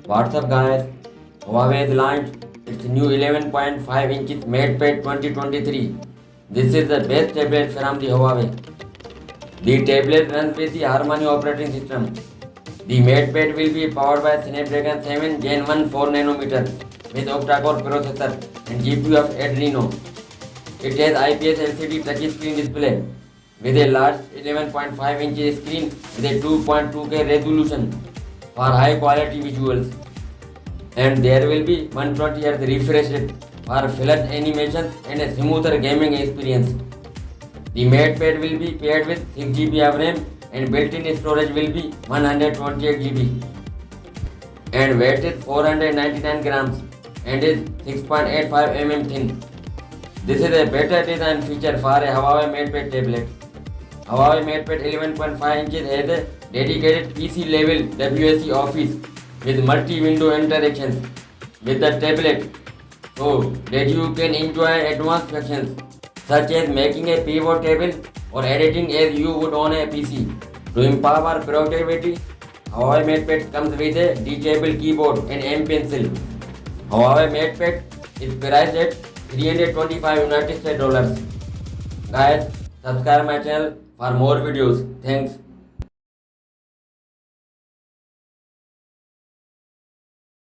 What's up guys? Huawei has launched its new 11.5 inches MatePad 2023. This is the best tablet from the Huawei. The tablet runs with the Harmony operating system. The MatePad will be powered by Snapdragon 7 Gen 1 4nm with octa-core processor and GPU of Adreno. It has IPS LCD touchscreen display with a large 11.5 inch screen with a 2.2K resolution for high quality visuals. And there will be 120Hz refresh rate for flush animations and a smoother gaming experience. The MatePad will be paired with 6GB of RAM and built-in storage will be 128GB. And weight is 499 grams and is 6.85 mm thin. This is a better design feature for a Huawei MatePad tablet. Huawei MatePad 11.5 inches has a dedicated PC level WSC office with multi-window interactions with the tablet so that you can enjoy advanced functions such as making a pivot table or editing as you would on a PC. To empower productivity, Huawei MatePad comes with a detachable keyboard and M pencil. Huawei MatePad is priced at $325 United States dollars. Guys, subscribe my channel for more videos. Thanks.